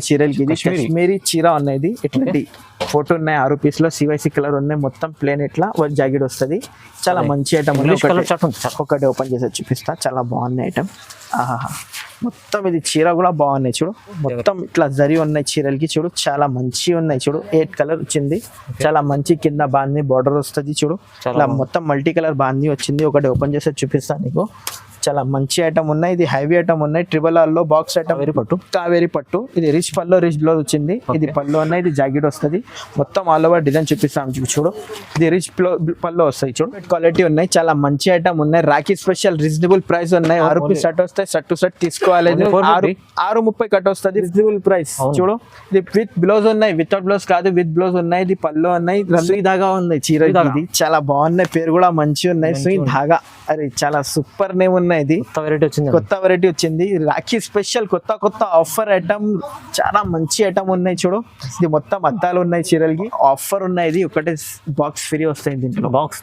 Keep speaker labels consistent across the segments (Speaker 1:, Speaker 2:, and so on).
Speaker 1: చీరలకి ఇది కాశ్మీరీ చీర ఉన్నది. ఇట్లాంటి ఫోటో ఉన్నాయి 6 పీస్లో CYC కలర్ ఉన్నాయి. మొత్తం ప్లేన్ ఇట్లా వర్క్ జాకెట్ వస్తుంది. చాలా మంచి ఐటమ్. ఒకటి ఓపెన్ చేసి చూపిస్తా. చాలా బాగున్నాయి ఐటమ్. ఆహా, మొత్తం ఇది చీర కూడా బాగున్నాయి చూడు. మొత్తం ఇట్లా జరి ఉన్నాయి చీరలకి చూడు. చాలా మంచి ఉన్నాయి చూడు. 8 కలర్ వచ్చింది. చాలా మంచి కింద బాంది బార్డర్ వస్తుంది చూడు. ఇలా మొత్తం మల్టీ కలర్ బాంది వచ్చింది. ఒకటి ఓపెన్ చేసి చూపిస్తాను నీకు. చాలా మంచి ఐటమ్ ఉన్నాయి. ఇది హైవీ ఐటమ్ ఉన్నాయి. ట్రిబల్ ఆర్లో బాక్స్ ఐటమ్ కావేరి పట్టు. ఇది రిచ్ పల్లో రిచ్ బ్లౌజ్ వచ్చింది. ఇది పల్లో ఉన్నాయి. ఇది జాకెట్ వస్తుంది. మొత్తం ఆల్ ఓవర్ డిజైన్ చూపిస్తాను చూడు. ఇది రిచ్ పల్లో వస్తాయి చూడు. క్వాలిటీ ఉన్నాయి. చాలా మంచి ఐటమ్ ఉన్నాయి. రాఖీ స్పెషల్ రీజనబుల్ ప్రైస్ ఉన్నాయి. 6 రూపీస్ షర్ట్ వస్తాయి. షర్ట్ టు షర్ట్ తీసుకోవాలి. 6:30 కట్ వస్తుంది. రీజనబుల్ ప్రైస్ చూడు. ఇది విత్ బ్లౌజ్ ఉన్నాయి. వితౌట్ బ్లౌజ్ కాదు, విత్ బ్లౌజ్ ఉన్నాయి. ఇది పల్లో ఉన్నాయి. రంగు ధాగా ఉన్నాయి చీర. ఇది చాలా బాగున్నాయి. పేరు కూడా మంచి ఉన్నాయి. సుయి ధాగా. అరే చాలా సూపర్ నేమ్ ఉన్నాయి. ఇది కొత్త వెరైటీ వచ్చింది. రాఖీ స్పెషల్ కొత్త ఆఫర్ ఐటమ్. చాలా మంచి ఐటమ్ ఉన్నాయి చూడు. ఇది మొత్తం అద్దాలు ఉన్నాయి చీరలకి. ఆఫర్ ఉన్నాయి. ఇది ఒకటే బాక్స్ ఫ్రీ వస్తాయి. దీంట్లో బాక్స్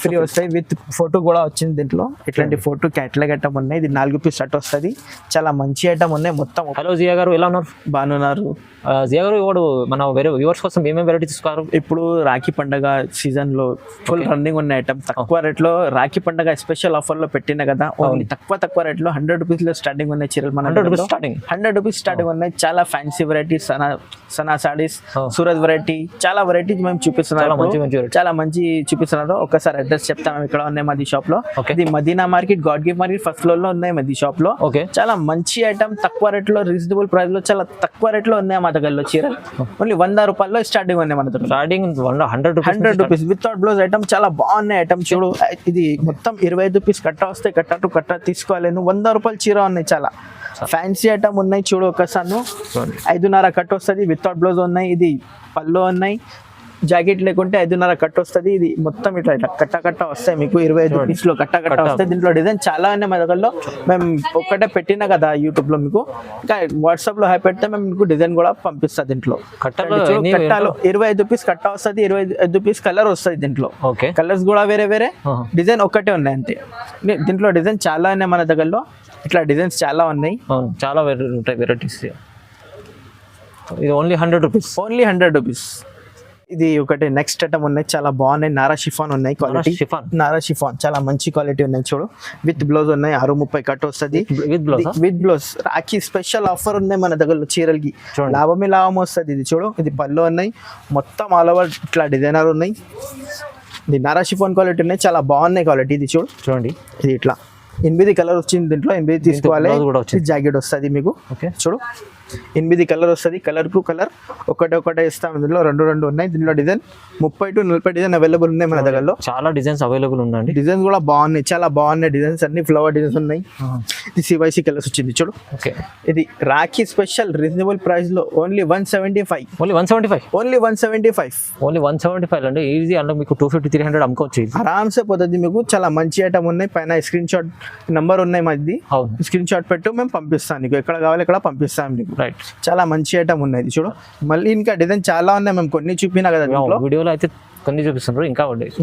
Speaker 1: ఫ్రీ వస్తాయి. విత్ ఫోటో కూడా వచ్చింది దీంట్లో. ఇట్లాంటి ఫోటో క్యాటలాగ్ ఐటమ్ ఉన్నాయి. ఇది 4 పీస్ షర్ట్ వస్తుంది. చాలా మంచి ఐటమ్ ఉన్నాయి మొత్తం.
Speaker 2: హలో జియా గారు, ఎలా ఉన్నారు?
Speaker 1: బాగున్నారు
Speaker 2: జియా గారు. ఇప్పుడు మన వేరే వ్యూవర్స్ కోసం ఏమేమి వెరైటీ తీసుకోవాలి?
Speaker 1: ఇప్పుడు రాఖీ పండుగ సీజన్ లో ఫుల్ రన్నింగ్ ఉన్న ఐటమ్. తక్కువ రేట్ లో రాఖీ పండుగ స్పెషల్ ఆఫర్ లో పెట్టిన కదా. ఓన్లీ తక్కువ రేట్ లో 100 రూపీస్ లో స్టార్టింగ్ ఉన్నాయి చీరలు. మన 100 రూపీస్ స్టార్టింగ్ ఉన్నాయి. చాలా fancy variety, Sana saris, Surat variety, చాలా వెరైటీస్ మేము చూపిస్తున్నాం. చాలా మంచి చూపిస్తున్నారు. ఒకసారి అడ్రస్ చెప్తాము. ఇక్కడ ఉన్నాయి మాది షాప్ లో. ఇది Madina Market, God Gift Market first floor లో ఉన్నాయి మాది షాప్ లో. చాలా మంచి ఐటమ్. తక్కువ రేట్ లో రీజనబుల్ ప్రైస్ లో చాలా తక్కువ రేట్ లో ఉన్నాయి మా దగ్గరలో చీరలు. ఓన్లీ 100 రూపాయల్లో స్టార్టింగ్ ఉన్నాయి మన దగ్గర.
Speaker 2: Starting 100
Speaker 1: rupees without blouse item. చాలా బాగున్నాయి ఐటమ్ చూడు. ఇది మొత్తం 25 రూపీస్ కట్ట వస్తాయి. కట్ట తీసుకోవాలి. 100 రూపాయలు చీర ఉన్నాయి. చాలా ఫ్యాన్సీ ఐటమ్ ఉన్నాయి చూడు. ఒకసారి 5.5 కట్ వస్తుంది. వితౌట్ బ్లౌజ్ ఉన్నాయి. ఇది పళ్ళు ఉన్నాయి. జాకెట్ లేకుంటే 5.5 కట్ వస్తుంది. ఇది మొత్తం ఇట్లా కట్ట వస్తాయి మీకు. 25 రూపీస్ లో కట్ట వస్తాయి. దీంట్లో డిజైన్ చాలా ఉన్నాయి మా దగ్గరలో. మేము ఒక్కటే పెట్టినా కదా యూట్యూబ్ లో మీకు. ఇంకా వాట్సాప్ లో హై పెడితే మేము మీకు డిజైన్ కూడా పంపిస్తాం. దీంట్లో కట్టాలో 25 రూపీస్ కట్ట వస్తుంది. 25 రూపీస్ కలర్ వస్తుంది. దీంట్లో కలర్స్ కూడా వేరే డిజైన్ ఒక్కటే ఉన్నాయి అంతే. దీంట్లో డిజైన్ చాలా ఉన్నాయి మన దగ్గరలో. ఇట్లా డిజైన్స్ చాలా ఉన్నాయి.
Speaker 2: చాలా వెరైటీస్. ఇది ఓన్లీ 100 రూపీస్.
Speaker 1: Only 100 rupees. ఇది ఒకటి నెక్స్ట్ ఐటమ్ ఉన్నాయి. చాలా బాగున్నాయి. నారా షిఫాన్ ఉన్నాయి. క్వాలిటీ నారా షిఫాన్ చాలా మంచి క్వాలిటీ ఉన్నాయి చూడు. విత్ బ్లౌజ్ ఉన్నాయి. 6:30 కట్ వస్తుంది. With blouse. Rakhi special offer ఉన్నాయి మన దగ్గర చీరలకి. లాభమే లాభం వస్తుంది. ఇది చూడు. ఇది పళ్ళు ఉన్నాయి. మొత్తం ఆల్ ఓవర్ ఇట్లా డిజైనర్ ఉన్నాయి. ఇది నారా షిఫాన్ క్వాలిటీ ఉన్నాయి. చాలా బాగున్నాయి క్వాలిటీ. ఇది చూడండి. ఇది ఇట్లా 8 కలర్ వచ్చింది. దీంట్లో 8 తీసుకోవాలి. జాకెట్ వస్తుంది మీకు చూడు. 8 కలర్ వస్తుంది. కలర్ కు కలర్ ఒకటే ఇస్తాం. ఇందులో 2 ఉన్నాయి. దీనిలో డిజైన్ 30 to 40 డిజైన్ అవైలబుల్ ఉన్నాయి మన దగ్గరలో.
Speaker 2: చాలా డిజైన్స్ అవైలబుల్ ఉన్నాయి.
Speaker 1: డిజైన్స్ కూడా బాగున్నాయి. చాలా బాగున్నాయి డిజైన్స్. అన్ని ఫ్లవర్ డిజైన్స్ ఉన్నాయి. ఇది CYC కలర్స్ వచ్చింది చూడు. ఇది రాఖీ స్పెషల్ రీజనబుల్ ప్రైస్ లో ఓన్లీ 175.
Speaker 2: ఓన్లీ 175.
Speaker 1: ఓన్లీ 175.
Speaker 2: ఓన్లీ 175 అంటే ఈజీ. అంటే మీకు 250-300 అమ్ముకోవచ్చు.
Speaker 1: ఆరామ్సే పోతుంది మీకు. చాలా మంచి ఐటమ్ ఉన్నాయి. పైన స్క్రీన్ షాట్ నంబర్ ఉన్నాయి మాది. స్క్రీన్ షాట్ పెట్టు మేము పంపిస్తాను నీకు. ఎక్కడ కావాలి ఎక్కడ పంపిస్తాం నీకు.
Speaker 2: రైట్.
Speaker 1: చాలా మంచి ఐటమ్ ఉన్నాయి చూడు. మళ్ళీ ఇంకా డిజైన్ చాలా ఉన్నాయి. మేము కొన్ని చూపినా కదా
Speaker 2: వీడియోలో అయితే కొన్ని చూపిస్తున్నారు.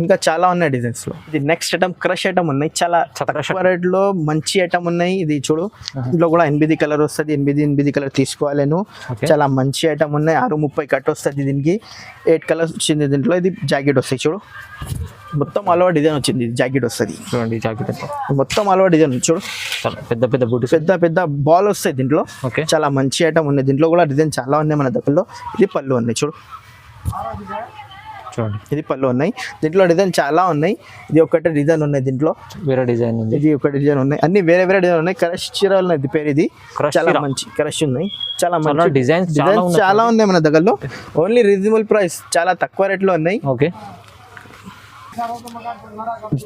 Speaker 1: ఇంకా చాలా ఉన్నాయి డిజైన్స్ లో. ఇది నెక్స్ట్ ఐటమ్ క్రష్ ఐటమ్ ఉన్నాయి. చాలా తక్కువ రేట్ లో మంచి ఐటమ్ ఉన్నాయి. ఇది చూడు. ఇందులో కూడా 8 కలర్ వస్తుంది. 8 కలర్ తీసుకోవాలి. చాలా మంచి ఐటమ్ ఉన్నాయి. 6:30 కట్ వస్తుంది. దీనికి 8 కలర్స్ వచ్చింది. దీంట్లో ఇది జాకెట్ వస్తాయి చూడు. మొత్తం ఆల్ ఓవర్ డిజైన్ వచ్చింది. జాకెట్ వస్తుంది
Speaker 2: చూడండి. జాకెట్
Speaker 1: మొత్తం ఆల్ ఓవర్ డిజైన్ చూడు.
Speaker 2: పెద్ద బూటీ,
Speaker 1: పెద్ద బాల్ వస్తాయి దీంట్లో. చాలా మంచి ఐటమ్ ఉన్నాయి. దీంట్లో కూడా డిజైన్ చాలా ఉన్నాయి మన దగ్గరలో. ఇది పళ్ళు ఉన్నాయి చూడు. ఇది పళ్ళు ఉన్నాయి. దీంట్లో డిజైన్ చాలా ఉన్నాయి. ఇది ఒకటే డిజైన్ ఉన్నాయి. దీంట్లో
Speaker 2: వేరే డిజైన్ ఉంది.
Speaker 1: ఇది ఒకటి డిజైన్ ఉన్నాయి. అన్ని వేరే డిజైన్ ఉన్నాయి. క్రష్ చీర ఇది పేరు. ఇది చాలా మంచి క్రష్ ఉన్నాయి. చాలా మంచి డిజైన్స్ చాలా ఉన్నాయి మన దగ్గరలో. Only reasonable price. చాలా తక్కువ రేట్ లో ఉన్నాయి.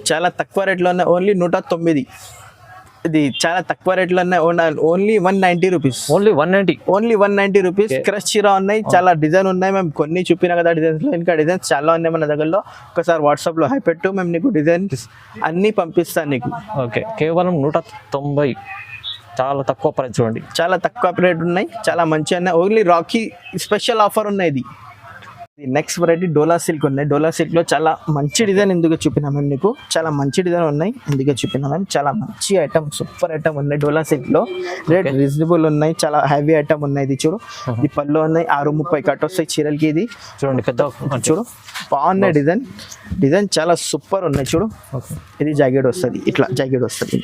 Speaker 1: చాలా తక్కువ రేట్ లో ఉన్నాయి. ఓన్లీ 109. ఇది చాలా తక్కువ రేట్ లో ఉన్నాయి. Only 190 rupees.
Speaker 2: Only 190
Speaker 1: rupees. Crush చీర ఉన్నాయి. చాలా డిజైన్ ఉన్నాయి. మేము కొన్ని చూపినా కదా డిజైన్స్ లో. ఇంకా డిజైన్స్ చాలా ఉన్నాయి మన దగ్గరలో. ఒకసారి వాట్సాప్ లో హై పెట్టు. మేము నీకు డిజైన్స్ అన్ని పంపిస్తాను నీకు.
Speaker 2: కేవలం 190. చాలా తక్కువ ప్రైస్ చూడండి.
Speaker 1: చాలా తక్కువ రేట్ ఉన్నాయి. చాలా మంచిగా ఉన్నాయి. ఓన్లీ రాఖీ స్పెషల్ ఆఫర్ ఉన్నాయి. ఇది నెక్స్ట్ వెరైటీ డోలా సిల్క్ ఉన్నాయి. డోలా సిల్క్ లో చాలా మంచి డిజైన్ ఎందుకు చూపినా మేము నీకు, చాలా మంచి డిజైన్ ఉన్నాయి ఎందుకు చూపినా మేము. చాలా మంచి ఐటమ్, సూపర్ ఐటమ్ ఉన్నాయి డోలా సిల్క్ లో. రేట్ రీజనబుల్ ఉన్నాయి, చాలా హెవీ ఐటమ్ ఉన్నాయి. ఇది చూడు, ఇది పళ్ళు ఉన్నాయి, 630 కట్ వస్తాయి చీరలకి. ఇది
Speaker 2: చూడండి పెద్ద
Speaker 1: చూడు, బాగున్నాయి డిజైన్. డిజైన్ చాలా సూపర్ ఉన్నాయి చూడు. ఇది జాకెట్ వస్తుంది, ఇట్లా జాకెట్ వస్తుంది.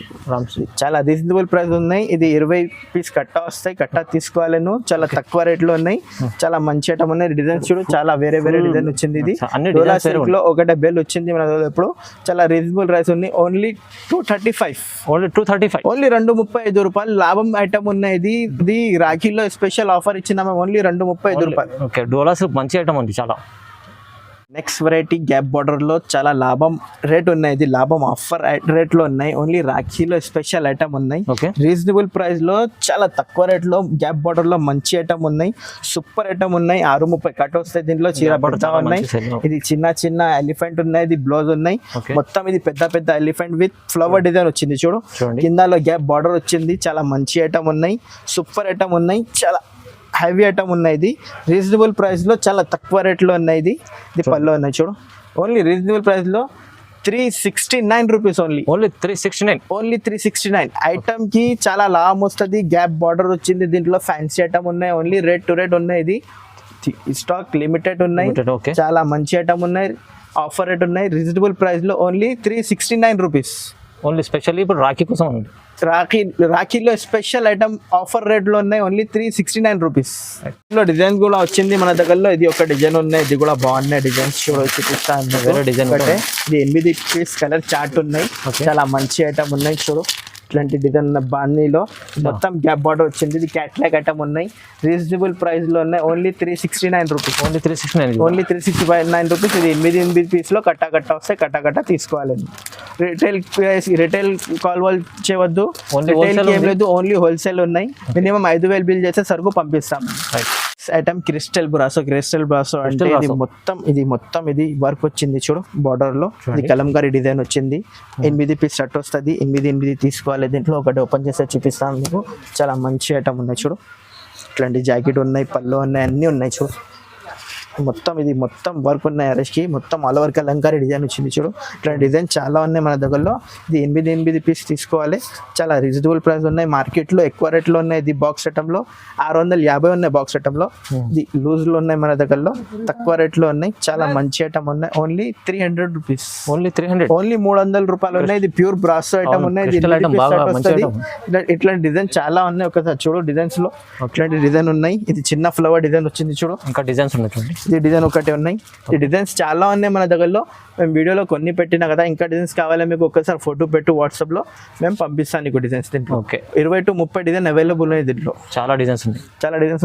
Speaker 1: చాలా రీజనబుల్ ప్రైస్ ఉన్నాయి. ఇది 20 పీస్ కట్ట వస్తాయి, కట్ట తీసుకోవాలను. చాలా తక్కువ రేట్ లో ఉన్నాయి, చాలా మంచి ఐటమ్ ఉన్నాయి. డిజైన్స్ చూడు, చాలా వేరే వేరే డిజైన్ వచ్చింది. ఇది డోలా సిల్క్ లో ఒకటే బెల్ వచ్చింది మన దగ్గర. ఇప్పుడు చాలా రీజనబుల్ ప్రైస్ ఉంది, ఓన్లీ 235.
Speaker 2: ఓన్లీ 235,
Speaker 1: ఓన్లీ 235 రూపాయలు లాభం ఐటమ్ ఉన్నాయి. ఇది రాఖీలో స్పెషల్ ఆఫర్ ఇచ్చిందా, ఓన్లీ 235 రూపాయలు.
Speaker 2: ఓకే, డోలా సిల్క్ మంచి ఐటమ్ ఉంది చాలా.
Speaker 1: నెక్స్ట్ వెరైటీ గ్యాప్ బార్డర్ లో చాలా లాభం రేట్ ఉన్నాయి. ఇది లాభం ఆఫర్ రేట్ లో ఉన్నాయి. ఓన్లీ రాఖీలో స్పెషల్ ఐటమ్ ఉన్నాయి. రీజనబుల్ ప్రైస్ లో చాలా తక్కువ రేట్ లో గ్యాప్ బార్డర్ లో మంచి ఐటమ్ ఉన్నాయి, సూపర్ ఐటమ్ ఉన్నాయి. 630 కట్ వస్తాయి దీంట్లో. చీర పడతా ఉన్నాయి. ఇది చిన్న చిన్న ఎలిఫెంట్ ఉన్నాయి, ఇది బ్లౌజ్ ఉన్నాయి. మొత్తం ఇది పెద్ద పెద్ద ఎలిఫెంట్ విత్ ఫ్లవర్ డిజైన్ వచ్చింది చూడు. కిందలో గ్యాప్ బార్డర్ వచ్చింది. చాలా మంచి ఐటమ్ ఉన్నాయి, సూపర్ ఐటమ్ ఉన్నాయి, చాలా హెవీ ఐటమ్ ఉన్నాయి. ఇది రీజనబుల్ ప్రైస్ లో చాలా తక్కువ రేట్ లో ఉన్నాయి. ఇది పళ్ళు ఉన్నాయి చూడు. ఓన్లీ రీజనబుల్ ప్రైస్ లో 369 రూపీస్.
Speaker 2: ఓన్లీ 369.
Speaker 1: ఓన్లీ 369. ఐటమ్ కి చాలా లాభం వస్తుంది. గ్యాప్ బార్డర్ వచ్చింది దీంట్లో. ఫ్యాన్సీ ఐటమ్ ఉన్నాయి, ఓన్లీ రేట్ టు రేట్ ఉన్నాయి. ఇది స్టాక్ లిమిటెడ్ ఉన్నాయి, చాలా మంచి ఐటమ్ ఉన్నాయి, ఆఫర్ రేట్ ఉన్నాయి. రీజనబుల్ ప్రైస్ లో ఓన్లీ 369 రూపీస్.
Speaker 2: ఓన్లీ స్పెషల్లీ ఇప్పుడు రాఖీ కోసం ఉంది.
Speaker 1: రాఖీలో స్పెషల్ ఐటమ్ ఆఫర్ రేట్ లో ఉన్నాయి, ఓన్లీ 369 రూపీస్. డిజైన్ కూడా వచ్చింది మన దగ్గరలో. ఇది ఒక డిజైన్ ఉన్నాయి, ఇది కూడా బాగున్నాయి డిజైన్స్. చూపిస్తాను
Speaker 2: డిజైన్.
Speaker 1: ఇది 8 పీస్ కలర్ చార్ట్ ఉన్నాయి, చాలా మంచి ఐటమ్ ఉన్నాయి చూడు. ఇట్లాంటి డిజైన్ ఉన్న బాందీలో మొత్తం గ్యాప్ బార్డర్ వచ్చింది. ఇది క్యాట్లాగ్ ఐటమ్ ఉన్నాయి, రీజనబుల్ ప్రైస్ లో ఉన్నాయి. Only 369 rupees.
Speaker 2: Only 369.
Speaker 1: Only 369 rupees. ఇది 8 పీస్ లో కట్ట వస్తాయి, కట్ట తీసుకోవాలి. రిటైల్ కాల్ చేయవద్దు, రిటైల్ ఏం లేదు, ఓన్లీ హోల్సేల్ ఉన్నాయి. మినిమం 5,000 బిల్ చేస్తే సరుకు పంపిస్తాం. ఐటమ్ క్రిస్టల్ బ్రాసో అంటే ఇది మొత్తం ఇది వర్క్ వచ్చింది చూడు బార్డర్ లో. ఇది కలంకారీ డిజైన్ వచ్చింది. 8 పీస్ షర్ట్ వస్తుంది, 8 తీసుకోవాలి. దీంట్లో ఒకటి ఓపెన్ చేస్తే చూపిస్తాను మీకు. చాలా మంచి ఐటమ్ ఉన్నాయి చూడు. ఇట్లాంటి జాకెట్ ఉన్నాయి, పళ్ళు ఉన్నాయి, అన్నీ ఉన్నాయి చూడు. ఇది మొత్తం వర్క్ ఉన్నాయి. అరెస్ట్కి మొత్తం ఆల్ ఓవర్ కలంకారీ డిజైన్ వచ్చింది చూడు. ఇట్లాంటి డిజైన్ చాలా ఉన్నాయి మన దగ్గరలో. ఇది 8 పీస్ తీసుకోవాలి. చాలా రీజనబుల్ ప్రైస్ ఉన్నాయి. మార్కెట్లో ఎక్కువ రేట్లో ఉన్నాయి. ఇది బాక్స్ ఐటంలో 650 ఉన్నాయి. బాక్స్ ఐటంలో ఇది లూజ్లో ఉన్నాయి మన దగ్గరలో, తక్కువ రేట్లో ఉన్నాయి. చాలా మంచి ఐటమ్ ఉన్నాయి. Only 300 rupees.
Speaker 2: ఓన్లీ 300.
Speaker 1: ఓన్లీ 300 రూపాయలు ఉన్నాయి. ఇది ప్యూర్ బ్రాసో ఐటమ్ ఉన్నాయి. ఇట్లాంటి డిజైన్ చాలా ఉన్నాయి. ఒకసారి చూడు డిజైన్స్ లో ఇట్లాంటి డిజైన్ ఉన్నాయి. ఇది చిన్న ఫ్లవర్ డిజైన్ వచ్చింది చూడు.
Speaker 2: ఇంకా డిజైన్స్ ఉన్నాయి.
Speaker 1: ఇది డిజైన్ ఒకటే ఉన్నాయి. ఈ డిజైన్స్ చాలా ఉన్నాయి మన దగ్గరలో. మేము వీడియోలో కొన్ని పెట్టినా కదా, ఇంకా డిజైన్స్ కావాలి మీకు ఒకసారి ఫోటో పెట్టు వాట్సాప్ లో, మేము పంపిస్తాను నీకు డిజైన్స్. దీంట్లో 20 to 30 డిజైన్ అవైలబుల్ ఉన్నాయి. దీంట్లో చాలా డిజైన్స్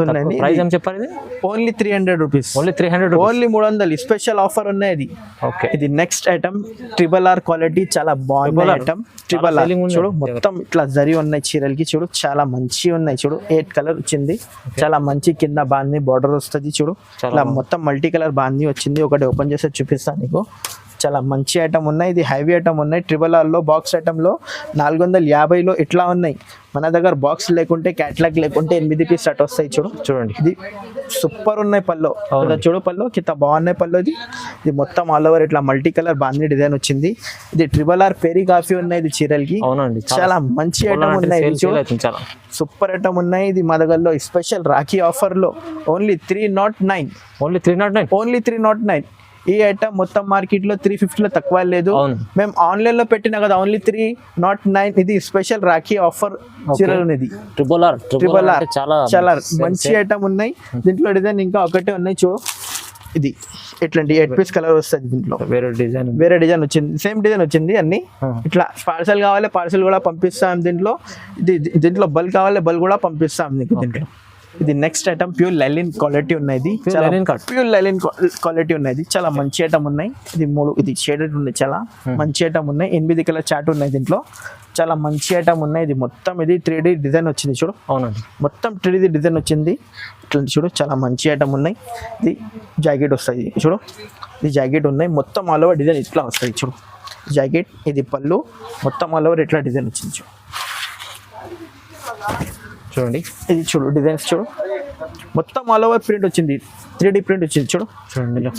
Speaker 1: ఉన్నాయి.
Speaker 2: ప్రైస్ ఏం చెప్పారు?
Speaker 1: Only 300 rupees.
Speaker 2: Only 300.
Speaker 1: Only 300. Special offer ఉన్నాయి. ఇది ఇది నెక్స్ట్ ఐటమ్ RRR క్వాలిటీ, చాలా బాగుంది ఐటమ్. RRR చూడు, మొత్తం ఇట్లా జరి ఉన్నాయి చీరలకి చూడు. చాలా మంచి ఉన్నాయి చూడు. 8 కలర్ వచ్చింది, చాలా మంచి. కింద బాంది బార్డర్ వస్తుంది చూడు. ఇలా మొత్తం మల్టీ కలర్ బాంది వచ్చింది. ఒకటి ఓపెన్ చేస్తే చూపిస్తాను నీకు. చాలా మంచి ఐటమ్ ఉన్నాయి. ఇది హెవీ ఐటమ్ ఉన్నాయి. RRR లో బాక్స్ ఐటమ్ లో 450లో ఇట్లా ఉన్నాయి మన దగ్గర. బాక్స్ లేకుంటే క్యాట్లాగ్ లేకుంటే 8 పీస్ షర్ట్ వస్తాయి చూడండి. ఇది సూపర్ ఉన్నాయి పళ్ళు చూడు. పళ్ళు కింద బాగున్నాయి పళ్ళు. ఇది మొత్తం ఆల్ ఓవర్ ఇట్లా మల్టీ కలర్ బాంది డిజైన్ వచ్చింది. ఇది RRR పెరీ కాఫీ ఉన్నాయి. ఇది చీరలకి చాలా మంచి ఐటమ్ ఉన్నాయి. సూపర్ ఐటమ్ ఉన్నాయి. ఇది మా దగ్గరలో స్పెషల్ రాఖీ ఆఫర్ లో ఓన్లీ 309. ఓన్లీ 309. ఈ ఐటమ్ మొత్తం మార్కెట్ లో 350 లో తక్కువ లేదు. మేము ఆన్లైన్ లో పెట్టినా కదా, ఓన్లీ 309. ఇది స్పెషల్ రాఖీ ఆఫర్ చీరలు. ఇది RRR చాలా మంచి ఐటమ్ ఉన్నాయి. దీంట్లో డిజైన్ ఇంకా ఒకటే ఉన్నాయి చూ. ఇది ఎట్లాంటి 8 పీస్ కలర్ వస్తుంది. దీంట్లో వేరే డిజైన్ వచ్చింది. సేమ్ డిజైన్ వచ్చింది అన్ని. ఇట్లా పార్సల్ కావాలి, పార్సల్ కూడా పంపిస్తాం. దీంట్లో బల్క్ కావాలి, బల్క్ కూడా పంపిస్తాం నీకు. దీంట్లో ఇది నెక్స్ట్ ఐటమ్ ప్యూర్ లైలిన్ క్వాలిటీ ఉన్నాయి. ప్యూర్ లైలిన్ క్వాలిటీ ఉన్నాయి. చాలా మంచి ఐటమ్ ఉన్నాయి. ఇది షేడెడ్ ఉన్నాయి. చాలా మంచి ఐటమ్ ఉన్నాయి. 8 కలర్ చాట్ ఉన్నాయి. దీంట్లో చాలా మంచి ఐటమ్ ఉన్నాయి. ఇది మొత్తం ఇది 3D డిజైన్ వచ్చింది చూడు. అవునండి, మొత్తం 3D డిజైన్ వచ్చింది. ఇట్లా చూడు, చాలా మంచి ఐటమ్ ఉన్నాయి. ఇది జాకెట్ వస్తుంది చూడు. ఇది జాకెట్ ఉన్నాయి. మొత్తం ఆల్ ఓవర్ డిజైన్ ఇట్లా వస్తుంది చూడు. జాకెట్, ఇది పళ్ళు, మొత్తం ఆల్ ఓవర్ ఇట్లా డిజైన్ వచ్చింది చూడండి. ఇది చూడు డిజైన్స్ చూడు. మొత్తం ఆల్ ఓవర్ ప్రింట్ వచ్చింది, 3D ప్రింట్ వచ్చింది చూడు.
Speaker 2: చూడండి ఇలా.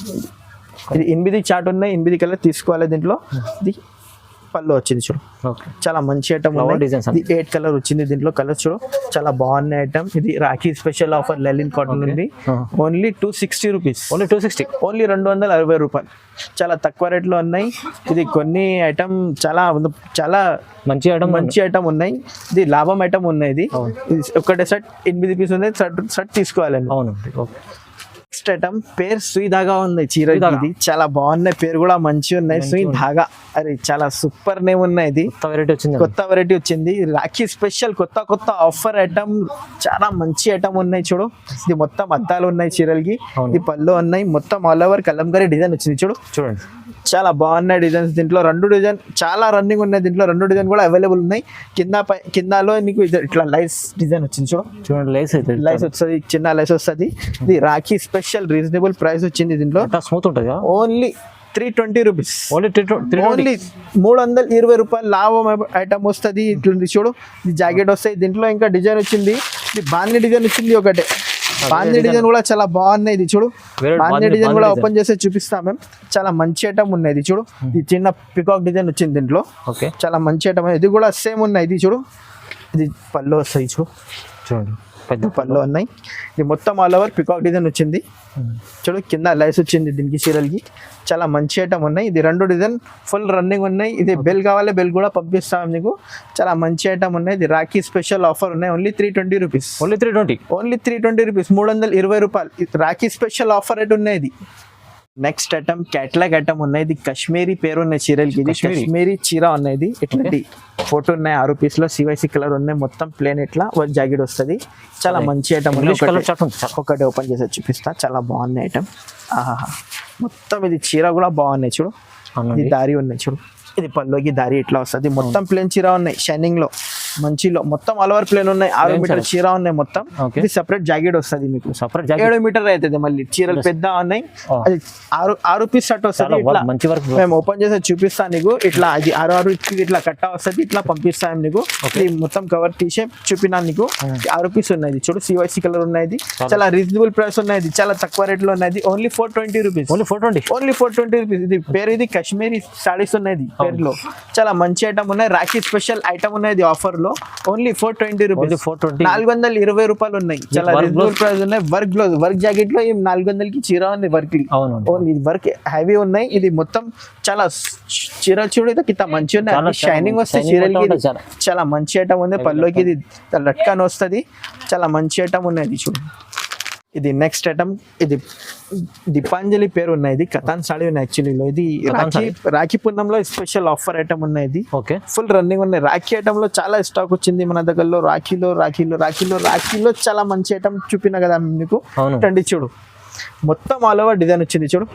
Speaker 1: ఇది 8 చార్ట్ ఉన్నాయి, 8 కలర్ తీసుకోవాలి. దీంట్లో ఇది పళ్ళు వచ్చింది చూడు,
Speaker 2: ఓకే.
Speaker 1: చాలా మంచి ఐటమ్.
Speaker 2: డిజైన్స్
Speaker 1: ఇది 8 కలర్ వచ్చింది, దీంట్లో కలర్ చూడు చాలా బాగున్నాయి ఐటమ్. ఇది రాఖీ స్పెషల్ ఆఫర్ లెలిన్ కాటన్ ఉంది, ఓన్లీ 260 రూపీస్.
Speaker 2: ఓన్లీ 260,
Speaker 1: ఓన్లీ 260 రూపాయలు. చాలా తక్కువ రేట్లో ఉన్నాయి. ఇది కొన్ని ఐటమ్ చాలా చాలా మంచి ఐటమ్ ఉన్నాయి. ఇది లాభం ఐటమ్ ఉన్నాయి. ఇది ఒకటే సెట్ 8 పీస్ ఉంది, సెట్ తీసుకోవాలండి.
Speaker 2: అవునండి, ఓకే.
Speaker 1: నెక్స్ట్ ఐటమ్ పేరు సుయి ధాగా ఉంది చీర. ఇది చాలా బాగున్నాయి, పేరు కూడా మంచిగా ఉన్నాయి. సుయి ధాగా, అరే చాలా సూపర్ నేమ్ ఉన్నాయి. ఇది కొత్త వెరైటీ వచ్చింది, రాఖీ స్పెషల్ కొత్త ఆఫర్ ఐటమ్. చాలా మంచి ఐటమ్ ఉన్నాయి చూడు. ఇది మొత్తం అద్దాలు ఉన్నాయి చీరలకి, ఇది పళ్ళు ఉన్నాయి. మొత్తం ఆల్ ఓవర్ కలంకారీ డిజైన్ వచ్చింది చూడు.
Speaker 2: చూడండి
Speaker 1: చాలా బాగున్నాయి డిజైన్స్. దీంట్లో 2 డిజైన్ చాలా రన్నింగ్ ఉన్నాయి. దీంట్లో 2 డిజైన్ కూడా అవైలబుల్ ఉన్నాయి. కిందలో నీకు ఇట్లా లైస్ డిజైన్ వచ్చింది చూడు.
Speaker 2: చూడండి లైస్ అయితే
Speaker 1: లైస్ వస్తుంది, చిన్న లైస్ వస్తుంది. ఇది రాఖీ స్పెషల్ రీజనబుల్ ప్రైస్ వచ్చింది. దీంట్లో
Speaker 2: స్మూత్ ఉంటుంది,
Speaker 1: ఓన్లీ 320 రూపీస్.
Speaker 2: ఓన్లీ
Speaker 1: 320 రూపాయలు లాభం ఐటమ్ వస్తుంది. ఇట్లా చూడు, ఇది జాకెట్ వస్తాయి. దీంట్లో ఇంకా డిజైన్ వచ్చింది, ఇది బాందీ డిజైన్ వచ్చింది ఒకటే. బాందీ డిజైన్ కూడా చాలా బాగున్నాయి. ఇది చూడు, బాందీ డిజైన్ కూడా ఓపెన్ చేసి చూపిస్తాం మేము. చాలా మంచి ఐటమ్ ఉన్నాయి. ఇది చూడు, ఇది చిన్న పికాక్ డిజైన్ వచ్చింది దీంట్లో, చాలా మంచి ఐటమ్. ఇది కూడా సేమ్ ఉన్నాయి. ఇది చూడు, ఇది పళ్ళు వస్తాయి చూడు.
Speaker 2: చూడండి
Speaker 1: పెద్ద పళ్ళు ఉన్నాయి. ఇది మొత్తం ఆల్ ఓవర్ పికాక్ డిజైన్ వచ్చింది చూడు. కింద లైస్ వచ్చింది దీనికి చీరలకి. చాలా మంచి ఐటమ్ ఉన్నాయి. ఇది 2 డిజైన్ ఫుల్ రన్నింగ్ ఉన్నాయి. ఇది బెల్ కావాలి, బెల్ కూడా పంపిస్తాం నీకు. చాలా మంచి ఐటమ్ ఉన్నాయి. ఇది రాఖీ స్పెషల్ ఆఫర్ ఉన్నాయి, ఓన్లీ 320 రూపీస్.
Speaker 2: ఓన్లీ 320
Speaker 1: రూపీస్, 320 రూపాయలు. రాఖీ స్పెషల్ ఆఫర్ రేట్ ఉన్నాయి. ఇది నెక్స్ట్ ఐటమ్ క్యాటలాగ్ ఐటమ్ ఉన్నాయి. ఇది కాశ్మీరీ పేరు ఉన్నాయి చీరలకి. ఇది కాశ్మీరీ చీర ఉన్నాయి. ఇట్లాంటి ఫోటో ఉన్నాయి 6 పీస్లో, CYC కలర్ ఉన్నాయి. మొత్తం ప్లేన్ ఇట్లా వర్క్ జాకెట్ వస్తుంది. చాలా మంచి ఐటమ్. ఒకటి ఓపెన్ చేసి చూపిస్తా, చాలా బాగున్నాయి ఐటమ్. ఆహా, మొత్తం ఇది చీర కూడా బాగున్నాయి చూడు. ఇది దారి ఉన్నాయి చూడు, ఇది పల్లోకి దారి ఇట్లా వస్తుంది. మొత్తం ప్లేన్ చీర ఉన్నాయి, షైనింగ్ లో మంచిలో. మొత్తం ఆల్ ఓవర్ ప్లేన్ ఉన్నాయి. 6 మీటర్ చీర ఉన్నాయి మొత్తం. ఇది సెపరేట్ జాకెట్ వస్తుంది మీకు, 7 మీటర్ అవుతుంది. మళ్ళీ చీరలు పెద్ద ఉన్నాయి. అది 6 పీస్ షర్ట్ వస్తుంది. ఇట్లా మేము ఓపెన్ చేసి చూపిస్తాను నీకు. ఇట్లా అది 6 ఇట్లా కట్ట వస్తుంది. ఇట్లా పంపిస్తాను నీకు. ఇది మొత్తం కవర్ తీసే చూపినా నీకు. 6 పీస్ ఉన్నాయి చూడు, CYC కలర్ ఉన్నాయి. చాలా రీజనబుల్ ప్రైస్ ఉన్నాయి. చాలా తక్కువ రేట్ లో ఉన్నాయి. Only 420 rupees. Only 420 rupees. ఇది పేరు ఇది కాశ్మీరీ సారీస్ ఉన్నాయి పేరులో. చాలా మంచి ఐటమ్ ఉన్నాయి. రాఖీ స్పెషల్ ఐటమ్ ఉన్నాయి ఆఫర్ లో. Only 420 rupees. 420 రూపాయలు ఉన్నాయి. చాలా రీజనబుల్ ప్రైస్ ఉన్నాయి. వర్క్ జాకెట్ లో 400కి చీర ఉంది. వర్క్ ఓన్లీ వర్క్ హెవీ ఉన్నాయి. ఇది మొత్తం చాలా చీర చూడు, ఇంత మంచిగా ఉన్నాయి. షైనింగ్ వస్తాయి చీరలకి. చాలా మంచి ఐటమ్ ఉంది. పల్లోకి ఇది లట్కాన్ వస్తుంది. చాలా మంచి ఐటమ్ ఉన్నాయి. ఇది చూడు. ఇది నెక్స్ట్ ఐటమ్, ఇది దీపాంజలి పేరు ఉన్నాయి. ఇది కథాన్ సాడీ ఉన్నాయి యాక్చువల్లీలో. ఇది రాఖీ పున్నంలో స్పెషల్ ఆఫర్ ఐటమ్ ఉన్నాయి. ఇది ఫుల్ రన్నింగ్ ఉన్నాయి. రాఖీ ఐటమ్ లో చాలా స్టాక్ వచ్చింది మన దగ్గరలో. రాఖీలో చాలా మంచి ఐటమ్ చూపిన కదా మీకు. రండి చూడు, మొత్తం ఆల్ ఓవర్ డిజైన్ వచ్చింది చూడు.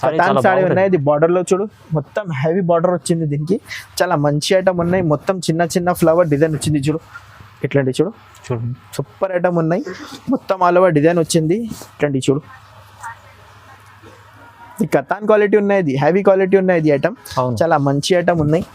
Speaker 1: కథాన్ సాడీ ఉన్నాయి. ఇది బార్డర్ లో చూడు, మొత్తం హెవీ బార్డర్ వచ్చింది దీనికి. చాలా మంచి ఐటమ్ ఉన్నాయి. మొత్తం చిన్న ఫ్లవర్ డిజైన్ వచ్చింది చూడు. ఇట్లాంటి చూడు, సూపర్ ఐటమ్ ఉన్నాయి. మొత్తం ఆల్ ఓవర్ డిజైన్ వచ్చింది. ఇట్లాంటి చూడు, ఈ కథాన్ క్వాలిటీ ఉన్నాయి, హెవీ క్వాలిటీ ఉన్నాయి. ఇది ఐటమ్ చాలా మంచి ఐటమ్ ఉన్నాయి.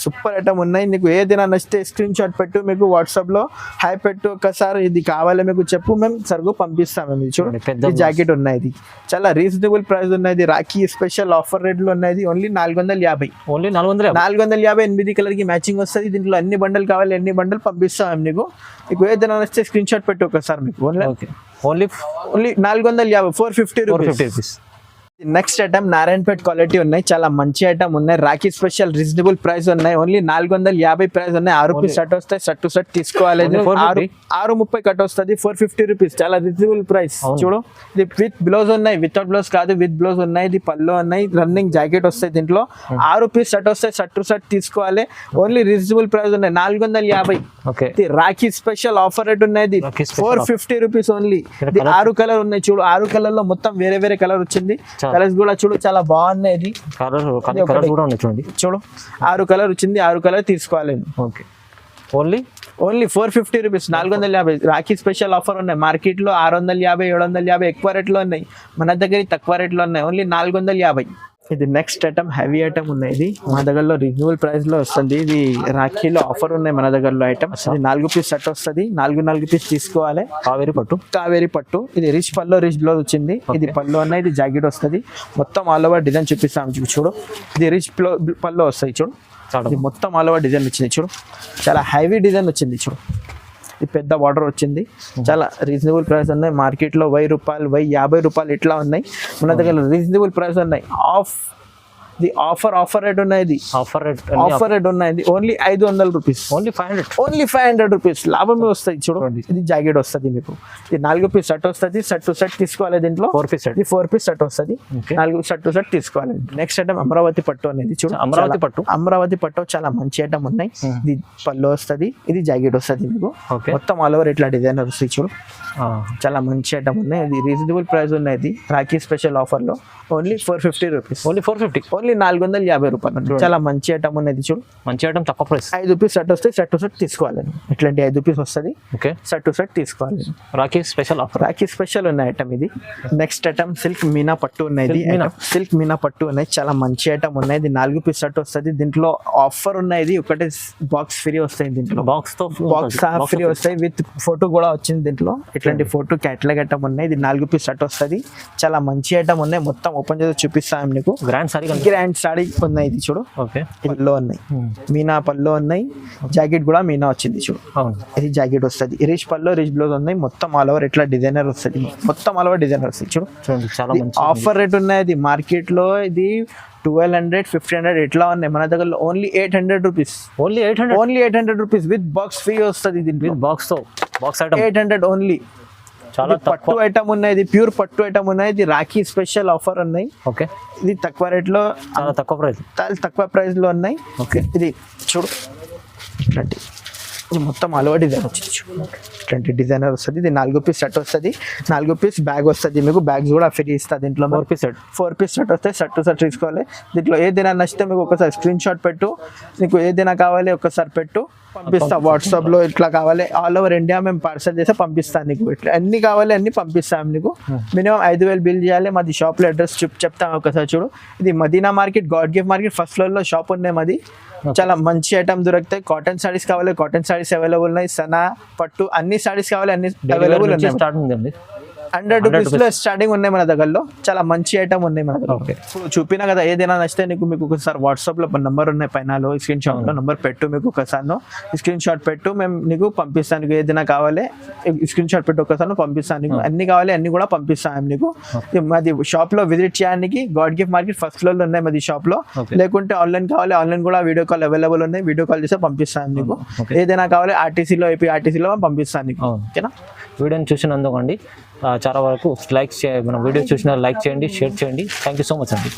Speaker 1: సూపర్ ఐటమ్ ఉన్నాయి. నీకు ఏదైనా నచ్చితే స్క్రీన్ షాట్ పెట్టు, మీకు వాట్సాప్ లో హాయ్ పెట్టు. ఒకసారి ఇది కావాలి మీకు చెప్పు, మేము సరుకు పంపిస్తాం. మేము చూడండి, పెద్ద జాకెట్ ఉన్నాయి. ఇది చాలా రీజనబుల్ ప్రైస్ ఉన్నాయి. రాఖీ స్పెషల్ ఆఫర్ రేట్ లో ఉన్నాయి. ఓన్లీ 450.
Speaker 2: ఓన్లీ 450.
Speaker 1: 8 కలర్ కి మ్యాచింగ్ వస్తుంది. దీంట్లో అన్ని బండల్ కావాలి, అన్ని బండల్ పంపిస్తాం నీకు. నీకు ఏదైనా నచ్చితే స్క్రీన్ షాట్ పెట్టు ఒకసారి. మీకు only 450, 450 rupees. Next item Narayanpet quality ఉన్నాయి. చాలా మంచి ఐటమ్ ఉన్నాయి. రాఖీ స్పెషల్ రీజనబుల్ ప్రైస్ ఉన్నాయి. ఓన్లీ 450 ప్రైస్ ఉన్నాయి. 6 పీస్ షర్ట్ వస్తాయి. షర్ట్ టు షర్ట్ తీసుకోవాలి. 630 కట్ వస్తుంది. 450 రూపీస్. చాలా రీజనబుల్ ప్రైస్ చూడు. ఇది విత్ బ్లౌజ్ ఉన్నాయి, వితౌట్ బ్లౌజ్ కాదు, విత్ బ్లౌజ్ ఉన్నాయి. ఇది పళ్ళు ఉన్నాయి. రన్నింగ్ జాకెట్ వస్తాయి. దీంట్లో 6 పీస్ షర్ట్ వస్తాయి. షర్ట్ టు షర్ట్ తీసుకోవాలి. ఓన్లీ రీజనబుల్ ప్రైస్ ఉన్నాయి. 450. రాఖీ స్పెషల్ ఆఫర్ రేట్ ఉన్నాయి. 450 రూపీస్ ఓన్లీ. 6 కలర్ ఉన్నాయి చూడు. 6 కలర్ లో మొత్తం వేరే కలర్ వచ్చింది. కలర్స్ కూడా చూడు, చాలా బాగున్నాయి. ఇది చూడు, 6 కలర్ వచ్చింది. 6 కలర్ తీసుకోవాలి. Only 450 rupees. 450. Rakhi special offer ఉన్నాయి. మార్కెట్ లో 650, 750 ఎక్కువ రేట్ లో ఉన్నాయి. మన దగ్గర తక్కువ రేట్ లో ఉన్నాయి. ఓన్లీ 450. ఇది నెక్స్ట్ ఐటమ్ హెవీ ఐటమ్ ఉన్నాయి. ఇది మన దగ్గరలో రీజనబుల్ ప్రైస్ లో వస్తుంది. ఇది రాఖీలో ఆఫర్ ఉన్నాయి మన దగ్గరలో ఐటమ్స్. ఇది 4 పీస్ సెట్ వస్తుంది. 4 పీస్ తీసుకోవాలి. కావేరి పట్టు ఇది రిచ్ పల్లో రిచ్ బ్లౌజ్ వచ్చింది. ఇది పళ్ళు అన్న ఇది జాకెట్ వస్తుంది. మొత్తం ఆల్ ఓవర్ డిజైన్ చూపిస్తాం చూడు. ఇది రిచ్ పల్లో వస్తుంది చూడు. ఇది మొత్తం ఆల్ ఓవర్ డిజైన్ వచ్చింది చూడు. చాలా హెవీ డిజైన్ వచ్చింది చూడు. ఇది పెద్ద బార్డర్ వచ్చింది. చాలా రీజనబుల్ ప్రైస్ ఉన్నాయి. మార్కెట్లో 1000 రూపాయలు 50 రూపాయలు ఇట్లా ఉన్నాయి. మన దగ్గర రీజనబుల్ ప్రైస్ ఉన్నాయి. ఆఫర్ రేట్ ఉన్నాయి. ఇది ఆఫర్ రేట్ ఉన్నాయి. Only 500 rupees. ఓన్లీ 500 రూపీస్ లాభమే వస్తాయి చూడు. ఇది జాకెట్ వస్తుంది మీకు. ఇది 4 పీస్ సెట్ వస్తుంది. సెట్ టు సెట్ తీసుకోవాలి. దీంట్లో 4 పీస్ సెట్ వస్తుంది. 4 సెట్ టు సెట్ తీసుకోవాలి. నెక్స్ట్ ఐటమ్ అమరావతి పట్టు అనేది చూడు. అమరావతి పట్టు చాలా మంచి ఐటమ్ ఉన్నాయి. ఇది పళ్ళు వస్తుంది. ఇది జాకెట్ వస్తుంది మీకు. మొత్తం ఆల్ ఓవర్ ఇట్లా డిజైన్ వస్తుంది చూడు. చాలా మంచి ఐటమ్ ఉన్నాయి. ఇది రీజనబుల్ ప్రైస్ ఉన్నాయి. ఇది రాఖీ స్పెషల్ ఆఫర్ లో ఓన్లీ 450 రూపీస్. ఓన్లీ 450 రూపాయలు. చాలా మంచి ఐటమ్ ఉన్నది చూడు.
Speaker 2: మంచి ఐటమ్ తక్కువ ప్రైస్.
Speaker 1: 5 పీస్ సెట్ వస్తే సెట్ టు సెట్ తీసుకోవాలి. ఇట్లాంటి 5 పీస్ వస్తుంది. సెట్ టు సెట్ తీసుకోవాలి.
Speaker 2: Rakhi special offer.
Speaker 1: Rakhi special ఉన్న ఐటమ్ ఇది. నెక్స్ట్ ఐటమ్ సిల్క్ మీనా పట్టు ఉన్నది. సిల్క్ మీనా పట్టు ఉన్నాయి. చాలా మంచి ఐటమ్ ఉన్నాయి. ఇది 4 పీస్ సెట్ వస్తుంది. దీంట్లో ఆఫర్ ఉన్నాయి. ఒకటే బాక్స్ ఫ్రీ వస్తాయి. దీంట్లో బాక్స్ ఫ్రీ వస్తాయి. విత్ ఫోటో కూడా వచ్చింది దీంట్లో. ఇట్లాంటి ఫోటో క్యాటలాగ్ ఐటమ్ ఉన్నాయి. ఇది 4 పీస్ సెట్ వస్తుంది. చాలా మంచి ఐటమ్ ఉన్నాయి. మొత్తం ఓపెన్ చేసి చూపిస్తాం నీకు. గ్రాండ్ సారీ ఉన్నాయి. ఇది చూడు. పల్లో ఉన్నాయి. మీనా పల్లో ఉన్నాయి. జాకెట్ కూడా మీనా వచ్చింది చూడు. ఇది జాకెట్ వస్తుంది. రిచ్ పల్లో రిచ్ బ్లౌజ్ ఉన్నాయి. మొత్తం ఆల్ ఓవర్ ఇట్లా డిజైనర్ వస్తుంది. మొత్తం ఆల్ ఓవర్ డిజైనర్ వస్తుంది చూడు. ఆఫర్ రేట్ ఉన్నాయి. ఇది మార్కెట్ లో ఇది 1200 1500 ఇట్లా ఉన్నాయి. మన దగ్గర only 800 rupees. Only 800 rupees with box free వస్తుంది. దీంట్లో బాక్స్ 800 ఓన్లీ. చాలా పట్టు ఐటమ్ ఉన్నాయి. ఇది ప్యూర్ పట్టు ఐటమ్ ఉన్నాయి. ఇది రాఖీ స్పెషల్ ఆఫర్ ఉన్నాయి. ఇది తక్కువ రేట్ లో తక్కువ ప్రైస్ లో ఉన్నాయి. ఇది చూడు. ఇట్లాంటి ఇది మొత్తం అలవా డిజైన్ వచ్చింది చూడు. ఇట్లాంటి డిజైనర్ వస్తుంది. ఇది 4 పీస్ సెట్ వస్తుంది. 4 పీస్ బ్యాగ్ వస్తుంది మీకు. బ్యాగ్స్ కూడా ఫ్రీ ఇస్తుంది. దీంట్లో 4 పీస్ సెట్ వస్తాయి. సెట్ టు సెట్ తీసుకోవాలి. దీంట్లో ఏదైనా నచ్చితే మీకు ఒకసారి స్క్రీన్ షాట్ పెట్టు. నీకు ఏదైనా కావాలి ఒకసారి పెట్టు, పంపిస్తా. వాట్సాప్ లో ఇట్లా కావాలి ఆల్ ఓవర్ ఇండియా మేము పార్సల్ చేస్తే పంపిస్తాను నీకు. ఇట్లా అన్ని కావాలి అన్ని పంపిస్తాం నీకు. మినిమం 5000 బిల్ చేయాలి. మాది షాప్ లో అడ్రస్ చెప్తాం ఒకసారి చూడు. ఇది Madina Market, God Gift Market first floor లో షాప్ ఉన్నాయి మాది. చాలా మంచి ఐటమ్ దొరుకుతాయి. కాటన్ సారీస్ కావాలి కాటన్ సారీస్ అవైలబుల్ ఉన్నాయి. సనా పట్టు అన్ని సారీస్ కావాలి అన్ని అవైలబుల్ ఉన్నాయి. 100 రూపీస్ లో స్టార్టింగ్ ఉన్నాయి మన దగ్గరలో. చాలా మంచి ఐటమ్ ఉన్నాయి మన దగ్గర. ఇప్పుడు చూపినా కదా. ఏదైనా నచ్చితే నీకు మీకు ఒకసారి వాట్సాప్ లో నంబర్ ఉన్నాయి పైన స్క్రీన్ షాట్ లో నంబర్ పెట్టు. మీకు ఒకసారి స్క్రీన్ షాట్ పెట్టు, మేము నీకు పంపిస్తాను. నీకు ఏదైనా కావాలి స్క్రీన్ షాట్ పెట్టు ఒకసారి పంపిస్తాను. నీకు అన్ని కావాలి అన్ని కూడా పంపిస్తాను నీకు. మాది షాప్ లో విజిట్ చేయడానికి God Gift Market first floor లో ఉన్నాయి మాది షాప్ లో. లేకుంటే ఆన్లైన్ కావాలి ఆన్లైన్ కూడా వీడియో కాల్ అవైలబుల్ ఉన్నాయి. వీడియో కాల్ చేస్తే పంపిస్తాను నీకు. ఏదైనా కావాలి ఆర్టీసీలో ఏపీ ఆర్టీసీలో పంపిస్తాను నీకు. ఓకేనా.
Speaker 2: వీడియోని చూసినందుకండి చాలా వరకు మన వీడియో చూసిన లైక్ చేయండి, షేర్ చేయండి. థ్యాంక్ యూ సో మచ్ అండి.